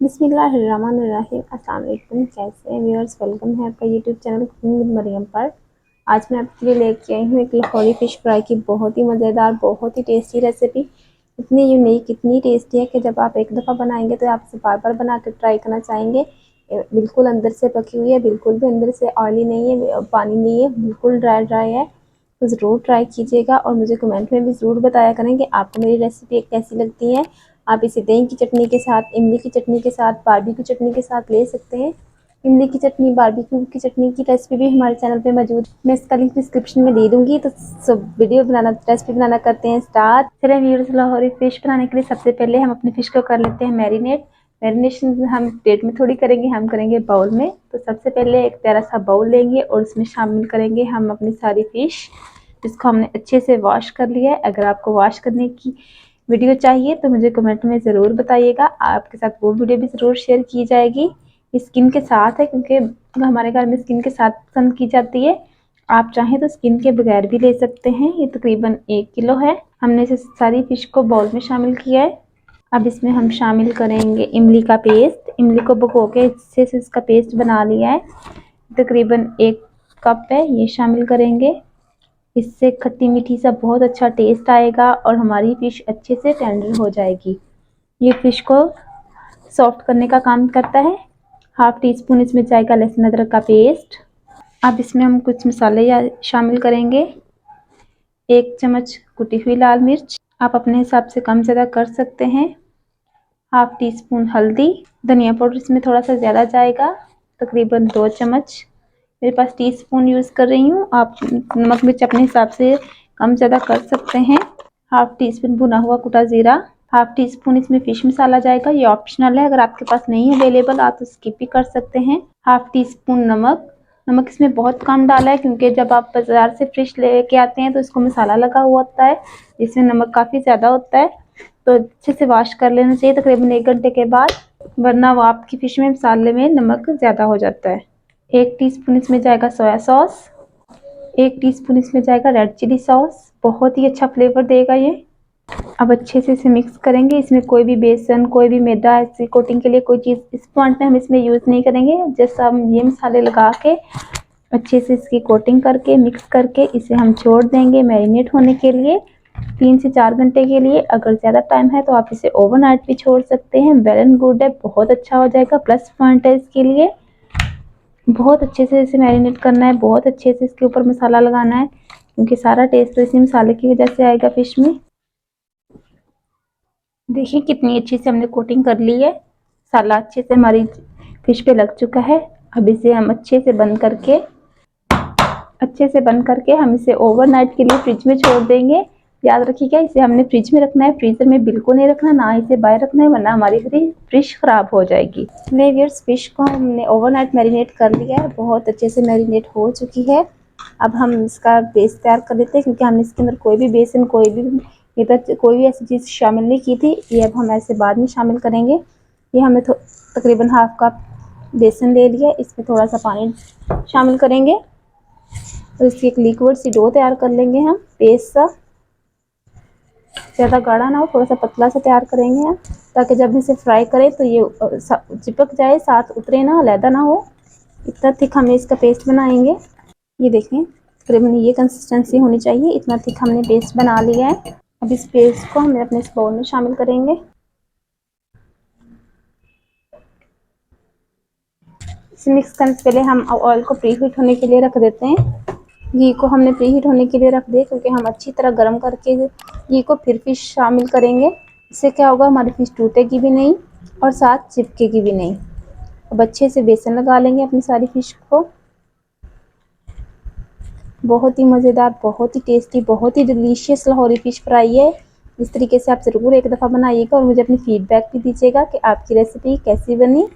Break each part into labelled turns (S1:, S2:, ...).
S1: बिस्मिल्लाहिर्रहमानिर्रहीम। अस्सलाम वालेकुम। कैसे हैं व्यूअर्स, वेलकम है आपका YouTube channel cooking with Mariam पर। आज मैं आपके लिए लेके आई हूँ एक लाहौरी फ़िश फ्राई की बहुत ही मज़ेदार, बहुत ही टेस्टी रेसिपी। इतनी यूनिक, इतनी टेस्टी है कि जब आप एक दफ़ा बनाएंगे तो आप इसे बार बार बना कर ट्राई करना चाहेंगे। बिल्कुल अंदर से पकी हुई है, बिल्कुल भी अंदर से ऑयली नहीं है, पानी नहीं है, बिल्कुल ड्राई ड्राई है। तो ज़रूर ट्राई कीजिएगा और मुझे कमेंट में भी ज़रूर बताया करें कि आपको मेरी रेसिपी कैसी लगती है। आप इसे दही की चटनी के साथ, इमली की चटनी के साथ, बारबेक्यू चटनी के साथ ले सकते हैं। इमली की चटनी, बारबेक्यू की चटनी की रेसिपी भी हमारे चैनल पे मौजूद है। मैं इसका लिंक डिस्क्रिप्शन में दे दूंगी। तो सब वीडियो बनाना, रेसिपी बनाना करते हैं स्टार्ट। चलिए व्यूअर्स, लाहौरी फिश बनाने के लिए सबसे पहले हम अपनी फिश को कर लेते हैं मैरिनेट। मैरिनेशन हम प्लेट में थोड़ी करेंगे, हम करेंगे बाउल में। तो सबसे पहले एक प्यारा सा बाउल लेंगे और उसमें शामिल करेंगे हम अपनी सारी फिश, जिसको हमने अच्छे से वॉश कर लिया है। अगर आपको वॉश करने की वीडियो चाहिए तो मुझे कमेंट में ज़रूर बताइएगा, आपके साथ वो वीडियो भी ज़रूर शेयर की जाएगी। स्किन के साथ है क्योंकि हमारे घर में स्किन के साथ पसंद की जाती है। आप चाहें तो स्किन के बगैर भी ले सकते हैं। ये तकरीबन 1 किलो है। हमने इसे सारी फिश को बाउल में शामिल किया है। अब इसमें हम शामिल करेंगे इमली का पेस्ट। इमली को भिगो के अच्छे से इसका पेस्ट बना लिया है, तकरीबन 1 कप है, ये शामिल करेंगे। इससे खट्टी मीठी सा बहुत अच्छा टेस्ट आएगा और हमारी फ़िश अच्छे से टेंडर हो जाएगी। ये फ़िश को सॉफ्ट करने का काम करता है। हाफ टी स्पून इसमें जाएगा लहसुन अदरक का पेस्ट। अब इसमें हम कुछ मसाले शामिल करेंगे। 1 चम्मच कुटी हुई लाल मिर्च, आप अपने हिसाब से कम ज़्यादा कर सकते हैं। हाफ टी स्पून हल्दी। धनिया पाउडर इसमें थोड़ा सा ज़्यादा जाएगा, तकरीबन 2 चम्मच। मेरे पास टीस्पून यूज़ कर रही हूँ, आप नमक मिर्च अपने हिसाब से कम ज़्यादा कर सकते हैं। हाफ टी स्पून भुना हुआ कुटा ज़ीरा। हाफ टी स्पून इसमें फ़िश मसाला जाएगा, ये ऑप्शनल है, अगर आपके पास नहीं अवेलेबल आप तो स्किप भी कर सकते हैं। हाफ टी स्पून नमक। नमक इसमें बहुत कम डाला है क्योंकि जब आप बाज़ार से फ़िश लेके आते हैं तो इसको मसाला लगा हुआ होता है, इसमें नमक काफ़ी ज़्यादा होता है। तो अच्छे से वॉश कर लेना चाहिए तकरीबन 1 घंटे के बाद, वरना वो आपकी फ़िश में मसाले में नमक ज़्यादा हो जाता है। 1 टीस्पून इसमें जाएगा सोया सॉस। 1 टीस्पून इसमें जाएगा रेड चिली सॉस, बहुत ही अच्छा फ्लेवर देगा ये। अब अच्छे से इसे मिक्स करेंगे। इसमें कोई भी बेसन, कोई भी मैदा, ऐसी कोटिंग के लिए कोई चीज़ इस पॉइंट में हम इसमें यूज़ नहीं करेंगे। जैसा हम ये मसाले लगा के अच्छे से इसकी कोटिंग करके मिक्स करके इसे हम छोड़ देंगे मैरिनेट होने के लिए 3 से 4 घंटे के लिए। अगर ज़्यादा टाइम है तो आप इसे ओवरनाइट भी छोड़ सकते हैं, वेल एंड गुड है, बहुत अच्छा हो जाएगा। प्लस पॉइंट है इसके लिए। बहुत अच्छे से इसे मैरिनेट करना है, बहुत अच्छे से इसके ऊपर मसाला लगाना है क्योंकि सारा टेस्ट तो इसी मसाले की वजह से आएगा फिश में। देखिए कितनी अच्छी से हमने कोटिंग कर ली है, मसाला अच्छे से हमारी फिश पे लग चुका है। अब इसे हम अच्छे से बंद करके हम इसे ओवरनाइट के लिए फ्रिज में छोड़ देंगे। याद रखिएगा, इसे हमने फ्रिज में रखना है, फ्रीजर में बिल्कुल नहीं रखना, ना इसे बाहर रखना है, वरना हमारी फिश खराब हो जाएगी। व्यूअर्स, फिश को हमने ओवरनाइट मैरिनेट कर लिया है, बहुत अच्छे से मैरिनेट हो चुकी है। अब हम इसका बेस तैयार कर लेते हैं क्योंकि हमने इसके अंदर कोई भी बेसन, कोई भी ऐसी चीज़ शामिल नहीं की थी। ये अब हम ऐसे बाद में शामिल करेंगे। ये हमने तकरीबन हाफ कप बेसन ले लिया, इसमें थोड़ा सा पानी शामिल करेंगे और इसकी एक लिक्विड सी डो तैयार कर लेंगे हम, पेस्ट सा। ज़्यादा गाढ़ा ना हो, थोड़ा सा पतला सा तैयार करेंगे हम, ताकि जब इसे फ्राई करें तो ये चिपक जाए, साथ उतरे ना, अलहदा ना हो। इतना थिक हमें इसका पेस्ट बनाएंगे। ये देखें, तकरीबन ये कंसिस्टेंसी होनी चाहिए, इतना थिक हमने पेस्ट बना लिया है। अब इस पेस्ट को हम अपने इस बाउल में शामिल करेंगे। इसे मिक्स करने से पहले हम ऑयल को प्री हीट होने के लिए रख देते हैं। घी को हमने प्री हीट होने के लिए रख दिया क्योंकि हम अच्छी तरह गर्म करके घी को फिर फिश शामिल करेंगे। इससे क्या होगा, हमारी फिश टूटेगी भी नहीं और साथ चिपकेगी भी नहीं। अब अच्छे से बेसन लगा लेंगे अपनी सारी फिश को। बहुत ही मज़ेदार, बहुत ही टेस्टी, बहुत ही डिलीशियस लाहौरी फ़िश फ्राई है। इस तरीके से आप ज़रूर एक दफ़ा बनाइएगा और मुझे अपनी फ़ीडबैक भी दीजिएगा कि आपकी रेसिपी कैसी बनी।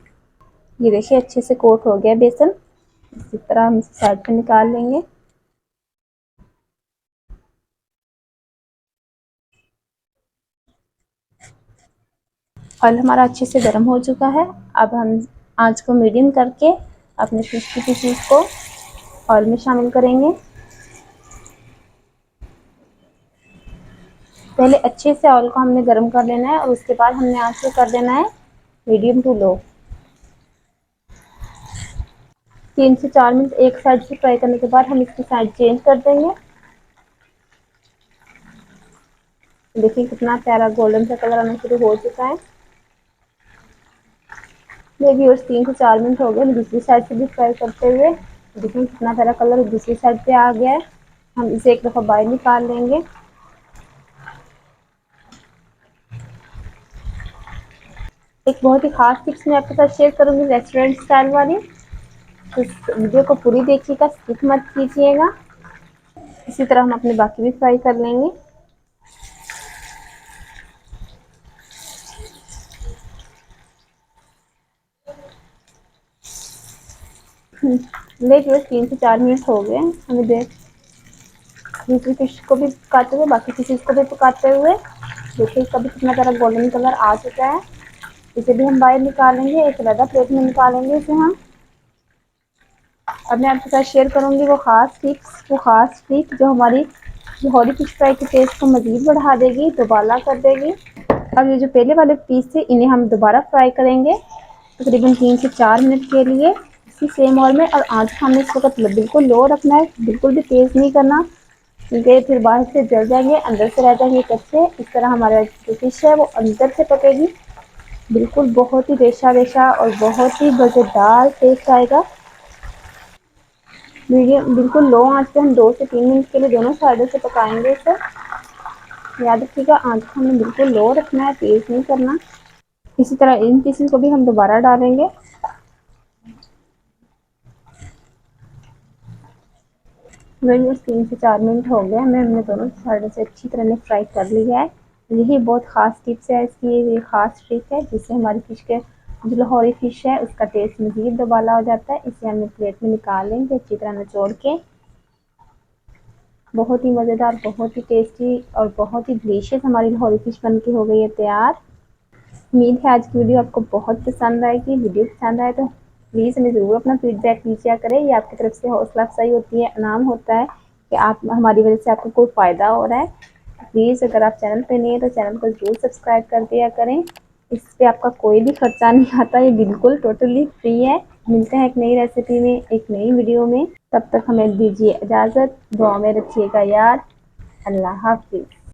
S1: ये देखिए अच्छे से कोट हो गया बेसन, इसी तरह हम इसे साइड पे निकाल लेंगे। ऑयल हमारा अच्छे से गर्म हो चुका है। अब हम आंच को मीडियम करके अपने फिश की पीसीज को ऑयल में शामिल करेंगे। पहले अच्छे से ऑयल को हमने गर्म कर लेना है और उसके बाद हमने आंच को कर देना है मीडियम टू लो। 3 से 4 मिनट एक साइड से फ्राई करने के बाद हम इसकी साइड चेंज कर देंगे। देखिए कितना प्यारा गोल्डन सा कलर आना शुरू हो चुका है। ये व्यूअर्स 3 से 4 मिनट हो गए दूसरी साइड से भी फ्राई करते हुए। देखिए कितना प्यारा कलर दूसरी साइड पे आ गया है। हम इसे एक दफ़ा बाहर निकाल लेंगे। एक बहुत ही खास टिप्स मैं आपके साथ शेयर करूंगी रेस्टोरेंट स्टाइल वाली। तो इस वीडियो को पूरी देखिएगा, स्किप मत कीजिएगा। इसी तरह हम अपने बाकी भी फ्राई कर लेंगे। देखिए 3 से 4 मिनट हो गए हमें दूसरी फिश को भी पकाते हुए, बाकी फिशेज को भी पकाते हुए। देखिए इसका भी कितना सारा गोल्डन कलर आ चुका है। इसे भी हम बाहर निकालेंगे, एक अलग प्लेट में निकालेंगे इसे हम। अब मैं आपके साथ शेयर करूंगी वो खास टिप जो हमारी हॉरी फिश फ्राई के टेस्ट को मज़ीद बढ़ा देगी, दोबारा कर देगी। अब ये जो पहले वाले पीस थे इन्हें हम दोबारा फ्राई करेंगे तकरीबन 3 से 4 मिनट के लिए इसी सेम ऑयल में। और आँच हमें इस वक्त बिल्कुल लो रखना है, बिल्कुल भी तेज़ नहीं करना, क्योंकि फिर बाहर से जल जाएंगे, अंदर से रह जाएंगे कच्चे। इस तरह हमारा जो फिश है वो अंदर से पकेगी, बिल्कुल बहुत ही रेशा रेशा और बहुत ही मज़ेदार टेस्ट आएगा। मीडियम बिल्कुल लो आंच पे हम 2 से 3 मिनट के लिए दोनों साइडों से पकाएंगे इसे। याद रखिएगा आंच को हमें बिल्कुल लो रखना है, तेज़ नहीं करना। इसी तरह इन पीसेस को भी हम दोबारा डालेंगे। मेरे 3 से 4 मिनट हो गए, हमने दोनों साइडों से अच्छी तरह ने फ्राई कर लिया है। यही बहुत ख़ास टिप्स है इसकी, ये ख़ास ट्रिक है जिससे हमारी फ़िश के जो लाहौरी फ़िश है उसका टेस्ट मज़ीद दोबाला हो जाता है। इसे हमने प्लेट में निकाल लेंगे अच्छी तरह निचोड़ के। बहुत ही मज़ेदार, बहुत ही टेस्टी और बहुत ही डिलीशियस हमारी लाहौरी फ़िश बन के हो गई है तैयार। उम्मीद है आज की वीडियो आपको बहुत पसंद आएगी। वीडियो पसंद आए तो प्लीज़ हमें ज़रूर अपना फीडबैक दीजिए करें। ये आपकी तरफ से हौसला अफजाई होती है, इनाम होता है कि आप हमारी वजह से आपको कोई फ़ायदा हो रहा है। प्लीज़ अगर आप चैनल पे नए हैं तो चैनल को ज़रूर सब्सक्राइब कर दिया करें। इस पे आपका कोई भी खर्चा नहीं आता, ये बिल्कुल टोटली फ्री है। मिलते हैं एक नई रेसिपी में, एक नई वीडियो में। तब तक हमें दीजिए इजाज़त। दुआ में रखिएगा याद। अल्लाह हाफिज़।